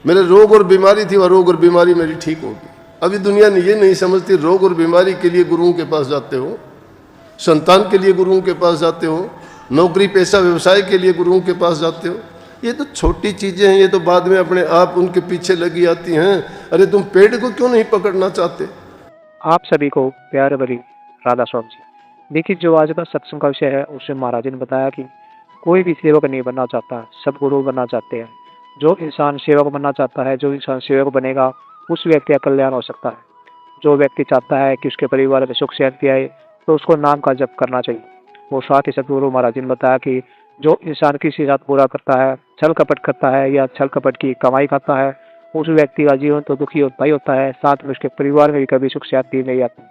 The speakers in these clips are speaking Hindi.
मेरे रोग और बीमारी थी, वह रोग और बीमारी मेरी ठीक होगी। अभी दुनिया ने ये नहीं समझती, रोग और बीमारी के लिए गुरुओं के पास जाते हो, संतान के लिए गुरुओं के पास जाते हो, नौकरी पेशा व्यवसाय के लिए गुरुओं के पास जाते हो। ये तो छोटी चीज़ें हैं, ये तो बाद में अपने आप उनके पीछे लगी आती हैं। अरे तुम पेड़ को क्यों नहीं पकड़ना चाहते? आप सभी को प्यारे भरी राधा स्वामी जी। देखिए, जो आज का सत्संग का विषय है उसमें महाराज ने बताया कि कोई भी सेवक नहीं बनना चाहता, सब गुरु बनना चाहते हैं। जो इंसान सेवक बनना चाहता है, जो इंसान सेवक बनेगा, उस व्यक्ति का कल्याण हो सकता है। जो व्यक्ति चाहता है कि उसके परिवार में सुख शांति आए, तो उसको नाम का जप करना चाहिए। वो साथ ही सतगुरु महाराज ने बताया कि जो इंसान किसी साथ बुरा करता है, छल कपट करता है या छल कपट की कमाई खाता है, उस व्यक्ति का जीवन तो दुखी होता ही होता है, साथ में उसके परिवार में भी कभी सुख शांति नहीं आती।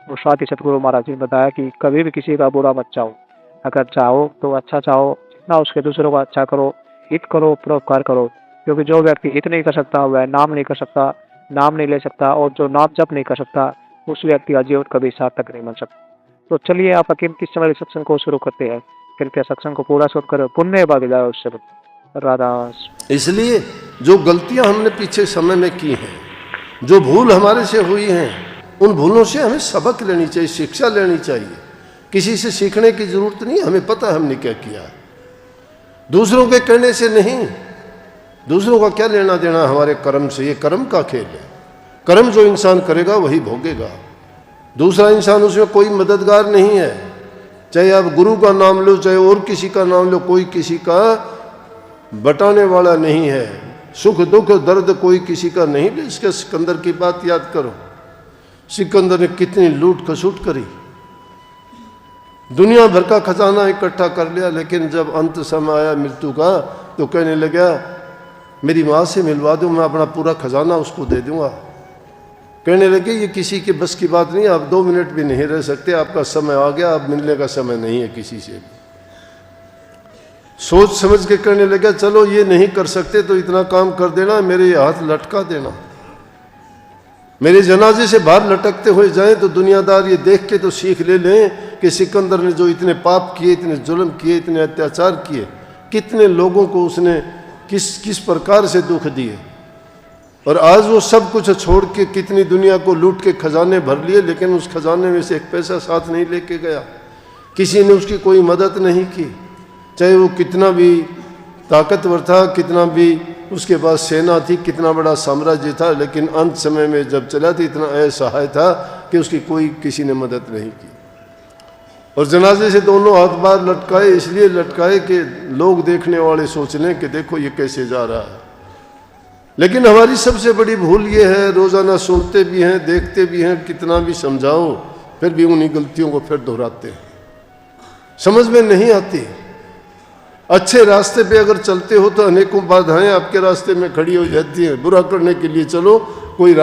और साथ ही सतगुरु महाराज ने बताया कि कभी भी किसी का बुरा मत चाहो, अगर चाहो तो अच्छा चाहो, जितना उसके दूसरों का अच्छा करो, हित करो, परोपकार करो। क्योंकि जो व्यक्ति हित नहीं कर सकता वह नाम नहीं कर सकता, नाम नहीं ले सकता, और जो नाम जप नहीं कर सकता उस व्यक्ति का जीवन कभी सार्थक नहीं बन सकता। तो चलिए आप कीमती समय सत्संग को शुरू करते हैं। कृपया सत्संग को पूरा सुनकर पुण्य भागीदार उससे राधा। इसलिए जो गलतियां हमने पीछे समय में की हैं, जो भूल हमारे से हुई हैं, उन भूलों से हमें सबक लेनी चाहिए, शिक्षा लेनी चाहिए। किसी से सीखने की जरूरत नहीं, हमें पता है हमने क्या किया। दूसरों के कहने से नहीं, दूसरों का क्या लेना देना हमारे कर्म से, ये कर्म का खेल है। कर्म जो इंसान करेगा वही भोगेगा, दूसरा इंसान उसमें कोई मददगार नहीं है। चाहे आप गुरु का नाम लो, चाहे और किसी का नाम लो, कोई किसी का बटाने वाला नहीं है। सुख दुख दर्द कोई किसी का नहीं। इसके सिकंदर की बात याद करो, सिकंदर ने कितनी लूट खसूट करी, दुनिया भर का खजाना इकट्ठा कर लिया, लेकिन जब अंत समय आया मृत्यु का तो कहने लगा मेरी माँ से मिलवा दो, मैं अपना पूरा खजाना उसको दे दूंगा। कहने लगे ये किसी के बस की बात नहीं, आप 2 मिनट भी नहीं रह सकते, आपका समय आ गया, अब मिलने का समय नहीं है किसी से। सोच समझ के कहने लगा चलो ये नहीं कर सकते तो इतना काम कर देना, मेरे हाथ लटका देना, मेरे जनाजे से बाहर लटकते हुए जाएं तो दुनियादार ये देख के तो सीख ले लें कि सिकंदर ने जो इतने पाप किए, इतने जुल्म किए, इतने अत्याचार किए, कितने लोगों को उसने किस प्रकार से दुख दिए। और आज वो सब कुछ छोड़ के कितनी दुनिया को लूट के खजाने भर लिए, लेकिन उस खजाने में से एक पैसा साथ नहीं लेके गया। किसी ने उसकी कोई मदद नहीं की, चाहे वो कितना भी ताकतवर था, कितना भी उसके पास सेना थी, कितना बड़ा साम्राज्य था, लेकिन अंत समय में जब चला था इतना असहाय था कि उसकी कोई किसी ने मदद नहीं की। और जनाजे से दोनों हाथ बाहर लटकाए, इसलिए लटकाए कि लोग देखने वाले सोच लें कि देखो ये कैसे जा रहा है। लेकिन हमारी सबसे बड़ी भूल ये है, रोज़ाना सुनते भी हैं, देखते भी हैं, कितना भी समझाओ फिर भी उन्हीं गलतियों को फिर दोहराते हैं, समझ में नहीं आती। अच्छे रास्ते पे अगर चलते हो तो अनेकों बाधाएं आपके रास्ते में खड़ी हो जाती हैं। बुरा करने के लिए चलो, कोई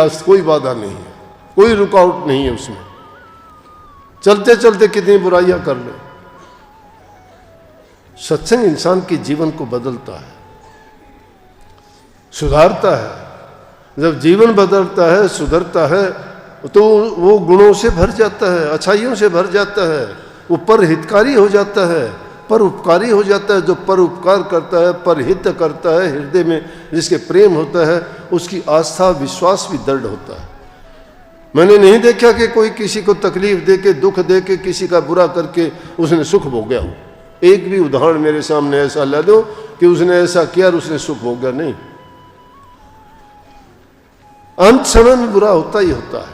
बाधा नहीं है, कोई रुकावट नहीं है उसमें। चलते चलते कितनी बुराइयां कर लो। सत्संग इंसान के जीवन को बदलता है, सुधारता है। जब जीवन बदलता है, सुधरता है, तो वो गुणों से भर जाता है, अच्छाइयों से भर जाता है, वो परहितकारी हो जाता है, परोपकारी हो जाता है। जो परोपकार करता है, परहित करता है, हृदय में जिसके प्रेम होता है, उसकी आस्था विश्वास भी दृढ़ होता है। मैंने नहीं देखा कि कोई किसी को तकलीफ दे के, दुख दे के, किसी का बुरा करके उसने सुख भोगा हो। एक भी उदाहरण मेरे सामने ऐसा ला दो कि उसने ऐसा किया और उसने सुख भोगा, नहीं। अंत समय में बुरा होता ही होता है,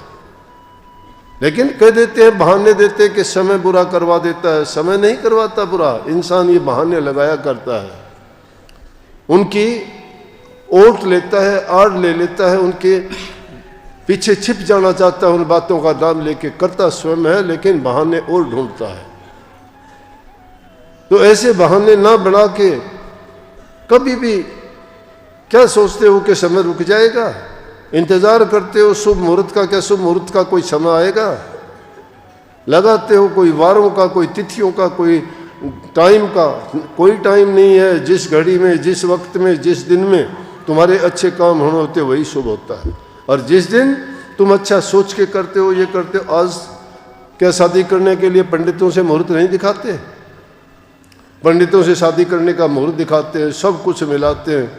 लेकिन कह देते हैं, बहाने देते हैं कि समय बुरा करवा देता है। समय नहीं करवाता बुरा, इंसान ये बहाने लगाया करता है, उनकी ओट लेता है, आड़ ले लेता है, उनके पीछे छिप जाना चाहता है, उन बातों का नाम लेके करता स्वयं है, लेकिन बहाने और ढूंढता है। तो ऐसे बहाने ना बना के कभी भी क्या सोचते हो कि समय रुक जाएगा? इंतजार करते हो शुभ मुहूर्त का, क्या शुभ मुहूर्त का कोई समय आएगा? लगाते हो कोई वारों का, कोई तिथियों का, कोई टाइम का, कोई टाइम नहीं है। जिस घड़ी में, जिस वक्त में, जिस दिन में तुम्हारे अच्छे काम होने होते वही शुभ होता है। और जिस दिन तुम अच्छा सोच के करते हो, ये करते हो। आज क्या शादी करने के लिए पंडितों से मुहूर्त नहीं दिखाते? पंडितों से शादी करने का मुहूर्त दिखाते हैं, सब कुछ मिलाते हैं,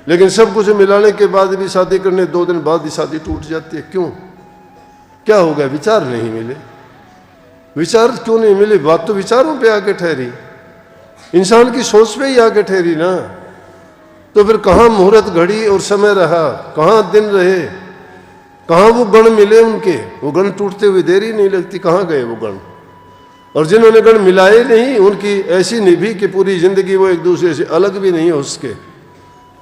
लेकिन सब कुछ मिलाने के बाद भी शादी करने 2 दिन बाद ही शादी टूट जाती है। क्यों? क्या हो गया? विचार नहीं मिले। विचार क्यों नहीं मिले? बात तो विचारों पे आके ठहरी, इंसान की सोच पे ही आके ठहरी ना। तो फिर कहाँ मुहूर्त घड़ी और समय रहा, कहाँ दिन रहे, कहाँ वो गण मिले उनके? वो गण टूटते हुए देर ही नहीं लगती। कहाँ गए वो गण? और जिन्होंने गण मिलाए नहीं, उनकी ऐसी निभी कि पूरी जिंदगी वो एक दूसरे से अलग भी नहीं हो सके।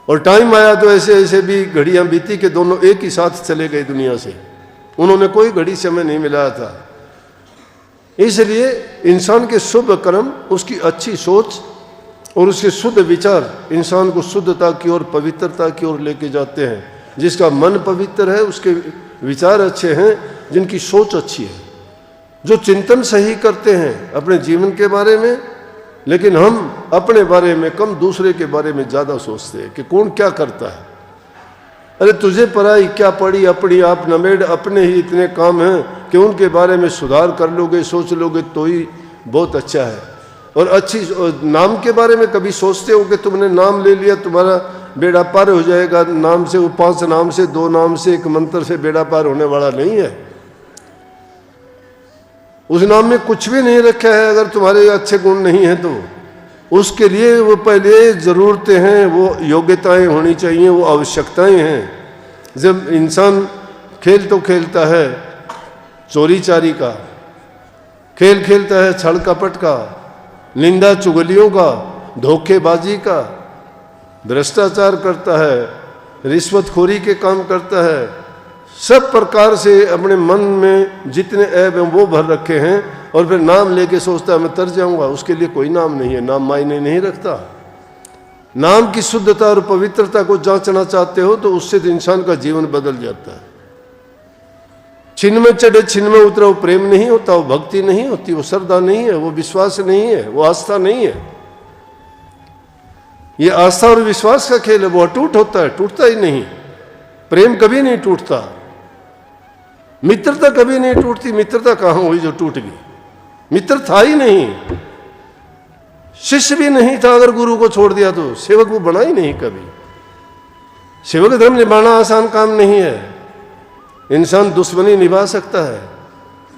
और टाइम आया तो ऐसे ऐसे भी घड़ियां बीती कि दोनों एक ही साथ चले गए दुनिया से। उन्होंने कोई घड़ी समय नहीं मिलाया था। इसलिए इंसान के शुभ कर्म, उसकी अच्छी सोच और उसके शुद्ध विचार इंसान को शुद्धता की ओर, पवित्रता की ओर लेके जाते हैं। जिसका मन पवित्र है, उसके विचार अच्छे हैं, जिनकी सोच अच्छी है, जो चिंतन सही करते हैं अपने जीवन के बारे में। लेकिन हम अपने बारे में कम, दूसरे के बारे में ज़्यादा सोचते हैं कि कौन क्या करता है। अरे तुझे पराई क्या पड़ी, अपनी आप नमेड़, अपने ही इतने काम हैं कि उनके बारे में सुधार कर लोगे, सोच लोगे तो ही बहुत अच्छा है। और अच्छी नाम के बारे में कभी सोचते हो कि तुमने नाम ले लिया, तुम्हारा बेड़ा पार हो जाएगा नाम से? वो 5 नाम से, 2 नाम से, 1 मंत्र से बेड़ा पार होने वाला नहीं है। उस नाम में कुछ भी नहीं रखा है। अगर तुम्हारे अच्छे गुण नहीं हैं तो उसके लिए वो पहले ज़रूरतें हैं, वो योग्यताएं होनी चाहिए, वो आवश्यकताएं हैं। जब इंसान खेल तो खेलता है चोरी चारी का, खेल खेलता है छल कपट का, निंदा चुगलियों का, धोखेबाजी का, भ्रष्टाचार करता है, रिश्वतखोरी के काम करता है, सब प्रकार से अपने मन में जितने ऐब हैं वो भर रखे हैं, और फिर नाम लेके सोचता है मैं तर जाऊंगा। उसके लिए कोई नाम नहीं है, नाम मायने नहीं रखता। नाम की शुद्धता और पवित्रता को जांचना चाहते हो तो उससे तो इंसान का जीवन बदल जाता है। छिन्न में चढ़े छिन्न में उतरा, वो प्रेम नहीं होता, वो भक्ति नहीं होती, वो श्रद्धा नहीं है, वो विश्वास नहीं है, वो आस्था नहीं है। ये आस्था और विश्वास का खेल है, वो अटूट होता है, टूटता ही नहीं। प्रेम कभी नहीं टूटता, मित्रता कभी नहीं टूटती। मित्रता कहाँ हुई जो टूट गई? मित्र था ही नहीं, शिष्य भी नहीं था। अगर गुरु को छोड़ दिया तो सेवक वो बना ही नहीं कभी। सेवक धर्म निभाना आसान काम नहीं है। इंसान दुश्मनी निभा सकता है,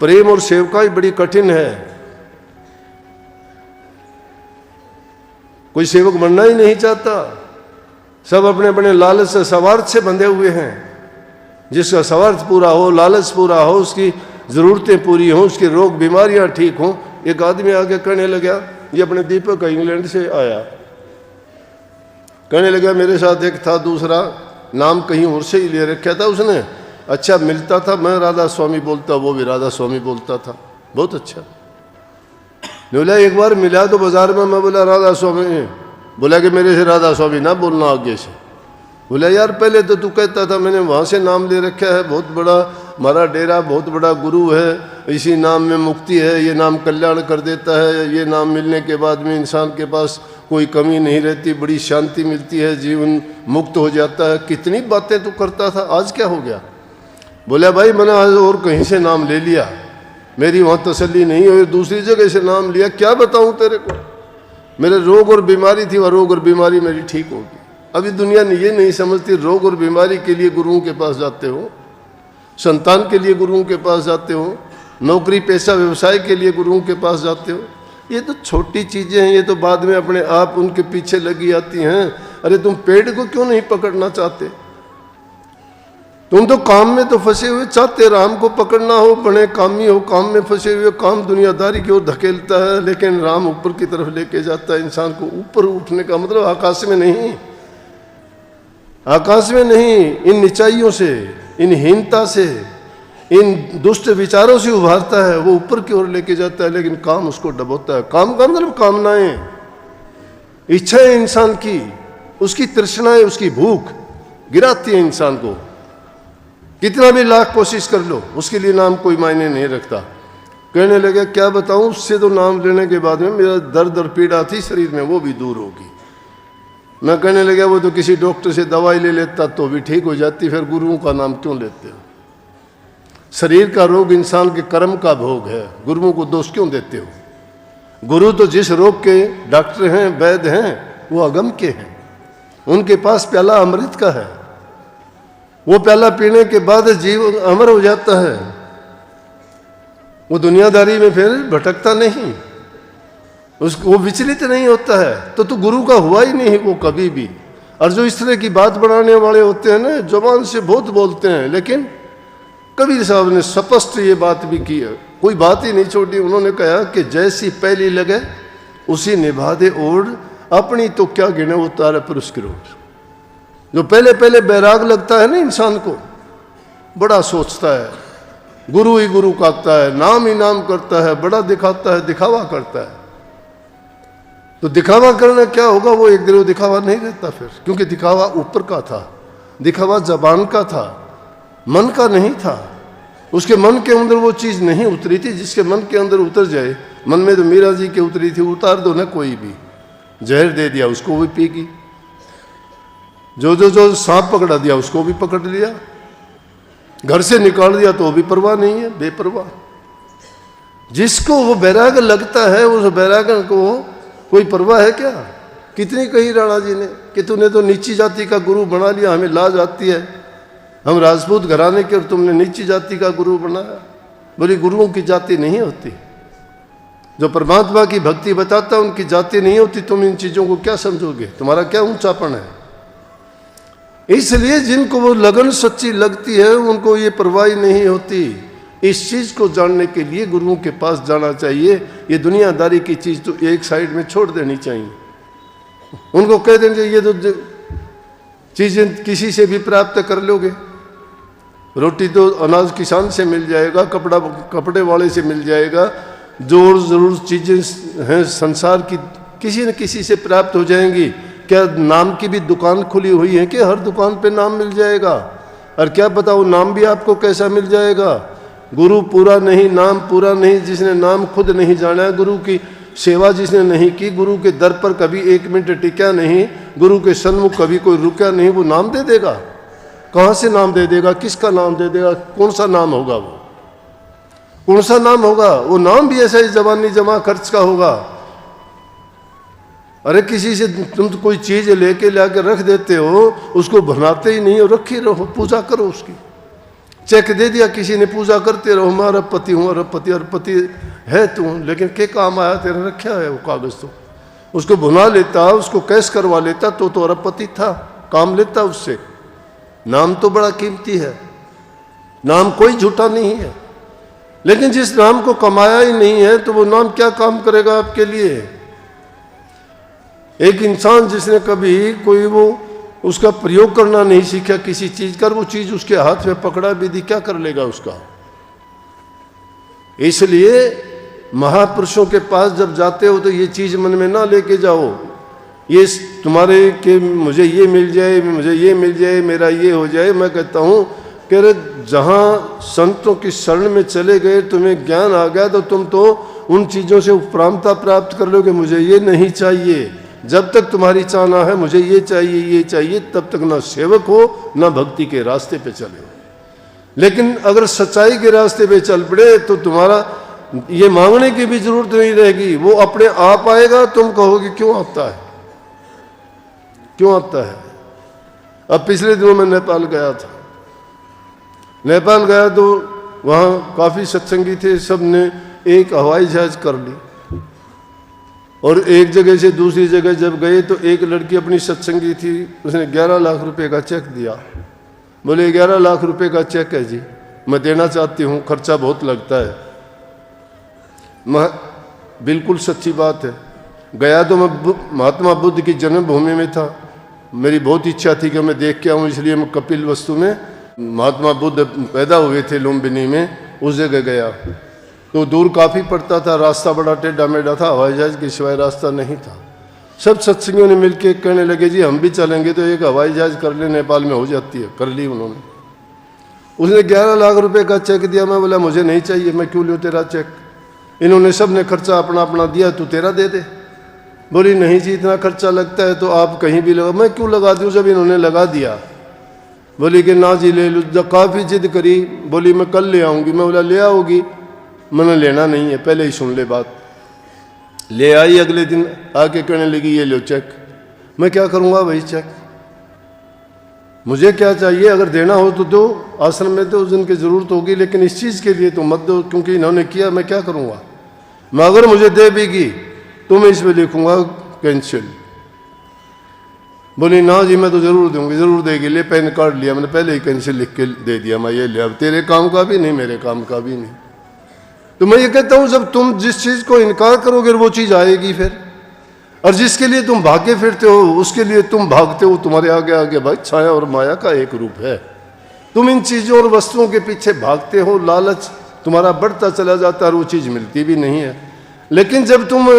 प्रेम और सेवकाई बड़ी कठिन है। कोई सेवक बनना ही नहीं चाहता। सब अपने अपने लालच से, स्वार्थ से बंधे हुए हैं। जिसका स्वार्थ पूरा हो, लालच पूरा हो, उसकी ज़रूरतें पूरी हों, उसकी रोग बीमारियां ठीक हों। एक आदमी आके कहने लगा, ये अपने दीपक इंग्लैंड से आया, कहने लगा मेरे साथ एक था, दूसरा नाम कहीं और से ही ले रखा था उसने। अच्छा मिलता था, मैं राधा स्वामी बोलता, वो भी राधा स्वामी बोलता था, बहुत अच्छा। बोला एक बार मिला तो बाजार में, मैं बोला राधा स्वामी, बोला कि मेरे से राधा स्वामी ना बोलना आगे से। बोला यार पहले तो तू कहता था, मैंने वहाँ से नाम ले रखा है, बहुत बड़ा हमारा डेरा, बहुत बड़ा गुरु है, इसी नाम में मुक्ति है, ये नाम कल्याण कर देता है, ये नाम मिलने के बाद में इंसान के पास कोई कमी नहीं रहती, बड़ी शांति मिलती है, जीवन मुक्त हो जाता है। कितनी बातें तू करता था, आज क्या हो गया? बोला भाई मैंने आज और कहीं से नाम ले लिया, मेरी वहाँ तसल्ली नहीं हुई, दूसरी जगह से नाम लिया। क्या बताऊँ तेरे को, मेरे रोग और बीमारी थी, वह रोग और बीमारी मेरी ठीक होगी। अभी दुनिया ने ये नहीं समझती, रोग और बीमारी के लिए गुरुओं के पास जाते हो, संतान के लिए गुरुओं के पास जाते हो, नौकरी पेशा व्यवसाय के लिए गुरुओं के पास जाते हो। ये तो छोटी चीज़ें हैं, ये तो बाद में अपने आप उनके पीछे लगी आती हैं। अरे तुम पेड़ को क्यों नहीं पकड़ना चाहते? तुम तो काम में तो फंसे हुए चाहते, राम को पकड़ना हो, बड़े कामी हो, काम में फंसे हुए, काम दुनियादारी की ओर धकेलता है, लेकिन राम ऊपर की तरफ लेके जाता है इंसान को। ऊपर उठने का मतलब आकाश में नहीं, आकाश में नहीं, इन निचाइयों से, इन हीनता से, इन दुष्ट विचारों से उभारता है, वो ऊपर की ओर लेके जाता है, लेकिन काम उसको डबोता है। काम का मतलब कामनाएं, इच्छाएं इंसान की, उसकी तृष्णाएं, उसकी भूख गिराती है इंसान को। कितना भी लाख कोशिश कर लो, उसके लिए नाम कोई मायने नहीं रखता। कहने लगे क्या बताऊं, उससे तो नाम लेने के बाद में मेरा दर्द और पीड़ा थी शरीर में, वो भी दूर होगी। मैं कहने लगा वो तो किसी डॉक्टर से दवाई ले लेता तो भी ठीक हो जाती, फिर गुरुओं का नाम क्यों लेते हो? शरीर का रोग इंसान के कर्म का भोग है, गुरुओं को दोष क्यों देते हो? गुरु तो जिस रोग के डॉक्टर हैं, वैद्य हैं, वो अगम के हैं। उनके पास प्याला अमृत का है। वो प्याला पीने के बाद जीव अमर हो जाता है। वो दुनियादारी में फिर भटकता नहीं, उसको वो विचलित नहीं होता है। तो तू गुरु का हुआ ही नहीं वो कभी भी। और जो इस तरह की बात बनाने वाले होते हैं ना, जुबान से बहुत बोलते हैं, लेकिन कबीर साहब ने स्पष्ट ये बात भी की है, कोई बात ही नहीं छोड़ी। उन्होंने कहा कि जैसी पहली लगे उसी निभा दे ओढ़, अपनी तो क्या गिने वो तारे पुरस्कृत। जो पहले पहले बैराग लगता है ना इंसान को, बड़ा सोचता है, गुरु ही गुरु कहता है, नाम ही नाम करता है, बड़ा दिखाता है, दिखावा करता है। तो दिखावा करना क्या होगा, वो एक दिन वो दिखावा नहीं रहता फिर, क्योंकि दिखावा ऊपर का था, दिखावा जबान का था, मन का नहीं था। उसके मन के अंदर वो चीज़ नहीं उतरी थी। जिसके मन के अंदर उतर जाए, मन में तो मीरा जी के उतरी थी, उतार दो ना कोई भी, जहर दे दिया उसको भी पीगी, जो सांप पकड़ा दिया उसको भी पकड़ लिया, घर से निकाल दिया तो भी परवाह नहीं है, बेपरवाह। जिसको वो बैराग लगता है, उस बैराग को कोई परवाह है क्या? कितनी कही राणा जी ने कि तूने तो नीची जाति का गुरु बना लिया, हमें लाज आती है, हम राजपूत घराने के और तुमने नीची जाति का गुरु बनाया। बोली गुरुओं की जाति नहीं होती, जो परमात्मा की भक्ति बताता है उनकी जाति नहीं होती। तुम इन चीज़ों को क्या समझोगे, तुम्हारा क्या ऊंचापन है? इसलिए जिनको वो लगन सच्ची लगती है उनको ये परवाह नहीं होती। इस चीज़ को जानने के लिए गुरुओं के पास जाना चाहिए। ये दुनियादारी की चीज़ तो एक साइड में छोड़ देनी चाहिए। उनको कह देना चाहिए ये तो चीज़ें किसी से भी प्राप्त कर लोगे, रोटी तो अनाज किसान से मिल जाएगा, कपड़े वाले से मिल जाएगा, जो ज़रूर चीज़ें हैं संसार की किसी न किसी से प्राप्त हो जाएंगी। क्या नाम की भी दुकान खुली हुई है कि हर दुकान पे नाम मिल जाएगा? और क्या पता वो नाम भी आपको कैसा मिल जाएगा। गुरु पूरा नहीं, नाम पूरा नहीं। जिसने नाम खुद नहीं जाना है, गुरु की सेवा जिसने नहीं की, गुरु के दर पर कभी एक मिनट टिका नहीं, गुरु के सन्मुख कभी कोई रुका नहीं, वो नाम दे देगा? कहाँ से नाम दे देगा? किसका नाम दे देगा? कौन सा नाम होगा वो? कौन सा नाम होगा? वो नाम भी ऐसा ही जबानी जमा खर्च का होगा। अरे किसी से तुम तो कोई चीज़ लेके लाके रख देते हो, उसको बनाते ही नहीं हो, रखी रहो, पूजा करो उसकी। चेक दे दिया किसी ने, पूजा करते रहो, मैं अरबपति हूँ, अरबपति है तू, लेकिन क्या काम आया तेरा? रखा है वो कागज़, तो उसको भुना लेता, उसको कैश करवा लेता तो अरबपति था, काम लेता उससे। नाम तो बड़ा कीमती है, नाम कोई झूठा नहीं है, लेकिन जिस नाम को कमाया ही नहीं है तो वो नाम क्या काम करेगा आपके लिए? एक इंसान जिसने कभी कोई वो उसका प्रयोग करना नहीं सीखा किसी चीज का, वो चीज उसके हाथ में पकड़ा भी दी, क्या कर लेगा उसका? इसलिए महापुरुषों के पास जब जाते हो तो ये चीज मन में ना लेके जाओ, ये तुम्हारे के मुझे ये मिल जाए, मुझे ये मिल जाए, मेरा ये हो जाए। मैं कहता हूँ कि अरे जहाँ संतों की शरण में चले गए, तुम्हें ज्ञान आ गया, तो तुम तो उन चीज़ों से उपरामता प्राप्त कर लोगे। मुझे ये नहीं चाहिए, जब तक तुम्हारी चाहना है मुझे ये चाहिए, ये चाहिए, तब तक ना सेवक हो ना भक्ति के रास्ते पे चले हो। लेकिन अगर सच्चाई के रास्ते पे चल पड़े तो तुम्हारा ये मांगने की भी जरूरत नहीं रहेगी, वो अपने आप आएगा। तुम कहोगे क्यों आता है, क्यों आता है? अब पिछले दिनों में नेपाल गया था, नेपाल गया तो वहाँ काफ़ी सत्संगी थे, सब ने एक हवाई जहाज कर ली, और एक जगह से दूसरी जगह जब गए तो एक लड़की अपनी सत्संगी थी, उसने 11 लाख रुपए का चेक दिया। बोले 11 लाख रुपए का चेक है जी, मैं देना चाहती हूँ, खर्चा बहुत लगता है। मैं बिल्कुल सच्ची बात है। गया तो मैं महात्मा बुद्ध की जन्मभूमि में था, मेरी बहुत इच्छा थी कि मैं देख के आऊँ, इसलिए मैं कपिल वस्तु में महात्मा बुद्ध पैदा हुए थे लुम्बिनी में, उस जगह गया। तो दूर काफ़ी पड़ता था, रास्ता बड़ा टेढ़ा मेढ़ा था, हवाई जहाज के सिवाय रास्ता नहीं था। सब सत्संगियों ने मिलके कहने लगे जी हम भी चलेंगे, तो एक हवाई जहाज कर ले, नेपाल में हो जाती है। कर ली उन्होंने। उसने 11 लाख रुपए का चेक दिया। मैं बोला मुझे नहीं चाहिए, मैं क्यों लूँ तेरा चेक? इन्होंने सब ने खर्चा अपना अपना दिया, तू तेरा दे दे। बोली नहीं जी इतना खर्चा लगता है तो आप कहीं भी लगा। मैं क्यों लगा दूँ जब इन्होंने लगा दिया? बोली कि ना जी ले लो। जब काफ़ी जिद करी, बोली मैं कल ले आऊँगी। मैं बोला ले आओगी? मैंने लेना नहीं है, पहले ही सुन ले बात। ले आई, अगले दिन आके कहने लगी ये लो चेक। मैं क्या करूँगा भाई चेक? मुझे क्या चाहिए, अगर देना हो तो दो, आश्रम में दो, जिनकी ज़रूरत होगी, लेकिन इस चीज़ के लिए तो मत दो, क्योंकि इन्होंने किया, मैं क्या करूँगा। मैं अगर मुझे दे भीगी तो मैं इसमें लिखूँगा कैंसिल। बोली ना जी मैं तो ज़रूर दूंगी, ज़रूर देगी, ले पैन कार्ड लिया, मैंने पहले ही कैंसिल लिख के दे दिया, मैं ये लिया, अब तेरे काम का भी नहीं, मेरे काम का भी नहीं। तो मैं ये कहता हूँ, जब तुम जिस चीज़ को इनकार करोगे वो चीज़ आएगी फिर, और जिसके लिए तुम भागे फिरते हो उसके लिए तुम भागते हो, तुम्हारे आगे आगे भाई छाया और माया का एक रूप है। तुम इन चीज़ों और वस्तुओं के पीछे भागते हो, लालच तुम्हारा बढ़ता चला जाता है और वो चीज़ मिलती भी नहीं है। लेकिन जब तुम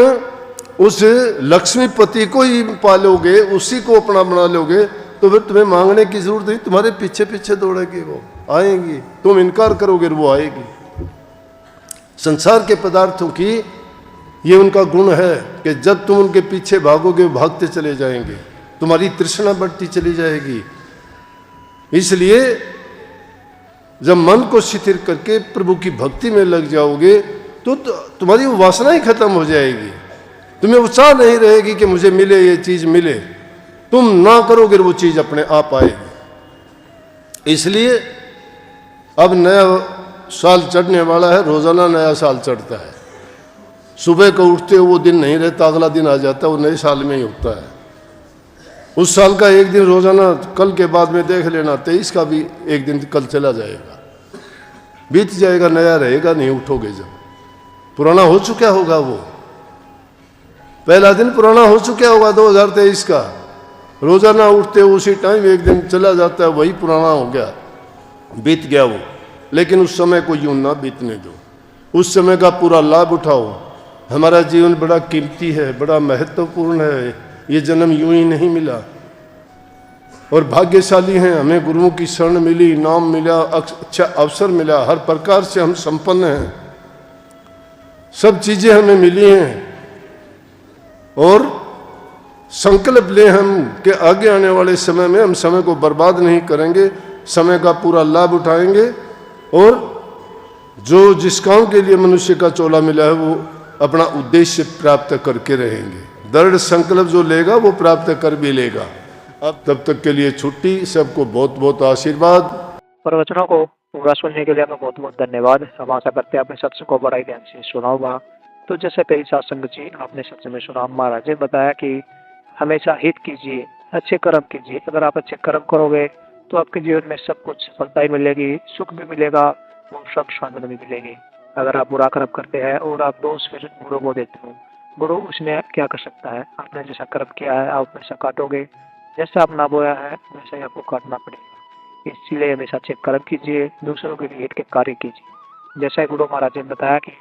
उस लक्ष्मीपति को ही पालोगे, उसी को अपना बना लोगे, तो फिर तुम्हें मांगने की जरूरत नहीं, तुम्हारे पीछे पीछे दौड़ेगी, वो आएंगी। तुम इनकार करोगे वो आएगी। संसार के पदार्थों की ये उनका गुण है कि जब तुम उनके पीछे भागोगे वो भागते चले जाएंगे, तुम्हारी तृष्णा बढ़ती चली जाएगी। इसलिए जब मन को शिथिल करके प्रभु की भक्ति में लग जाओगे तो तुम्हारी वो वासना ही खत्म हो जाएगी। तुम्हें उत्साह नहीं रहेगी कि मुझे मिले, ये चीज मिले। तुम ना करोगे वो चीज अपने आप आएगी। इसलिए अब नया साल चढ़ने वाला है, रोजाना नया साल चढ़ता है। सुबह को उठते हो वो दिन नहीं रहता, अगला दिन आ जाता है, वो नए साल में ही होता है। उस साल का एक दिन रोजाना कल के बाद में देख लेना, 23 का भी एक दिन कल चला जाएगा, बीत जाएगा, नया रहेगा नहीं। उठोगे जब पुराना हो चुका होगा, वो पहला दिन पुराना हो चुका होगा 2023 का। रोजाना उठते हो उसी टाइम एक दिन चला जाता है, वही पुराना हो गया, बीत गया वो। लेकिन उस समय को यूं ना बीतने दो, उस समय का पूरा लाभ उठाओ। हमारा जीवन बड़ा कीमती है, बड़ा महत्वपूर्ण है, ये जन्म यूं ही नहीं मिला। और भाग्यशाली हैं, हमें गुरुओं की शरण मिली, नाम मिला, अच्छा अवसर मिला, हर प्रकार से हम संपन्न हैं, सब चीजें हमें मिली हैं। और संकल्प ले हम कि आगे आने वाले समय में हम समय को बर्बाद नहीं करेंगे, समय का पूरा लाभ उठाएंगे और जो जिस काम के लिए मनुष्य का चोला मिला है वो अपना उद्देश्य प्राप्त करके रहेंगे। दृढ़ संकल्प जो लेगा वो प्राप्त कर भी लेगा। अब तब तक के लिए छुट्टी। सबको बहुत बहुत आशीर्वाद। प्रवचनों को पूरा सुनने के लिए आपका बहुत बहुत धन्यवाद। हम आशा करते हैं आपने सत्संग को बड़ा ही ध्यान से सुना होगा। तो जैसे पहली सत्संग जी आपने सत्संग में सुना, महाराज ने बताया कि हमेशा हित कीजिए, अच्छे कर्म कीजिए। अगर आप अच्छे कर्म करोगे तो आपके जीवन में सब कुछ सफलता ही मिलेगी, सुख भी मिलेगा और सब शांति भी मिलेगी। अगर आप बुरा कर्म करते हैं और आप दोष फिर गुरु को देते हो, गुरु उसने क्या कर सकता है। आपने जैसा कर्म किया है आप वैसा काटोगे, जैसा आपने बोया है वैसा ही आपको काटना पड़ेगा। इसलिए हमेशा अच्छे कर्म कीजिए, दूसरों के लिए हित के कार्य कीजिए। जैसा गुरु महाराज ने बताया कि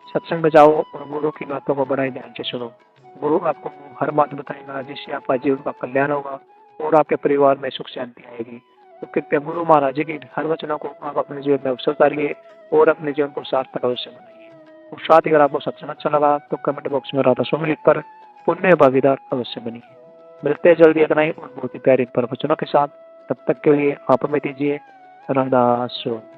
सत्संग में जाओ और गुरु की बातों को बड़ा ही ध्यान से सुनो। गुरु आपको हर बात बताएगा जिससे आपका जीवन का कल्याण होगा और आपके परिवार में सुख शांति आएगी। तो कृपया गुरु महाराज जी की हर वचनों को आप अपने जीवन में अवसर उतारिए और अपने जीवन को सार्थक अवश्य बनाइए। और साथ ही अगर आपको सत्संग अच्छा लगा तो कमेंट बॉक्स में राधा स्वामी लिखकर पुण्य भागीदार अवश्य बनिए। मिलते हैं जल्दी एक नई और बहुत ही प्यारे प्रवचनों के साथ। तब तक के लिए आप हमें दीजिए राधा स्वामी।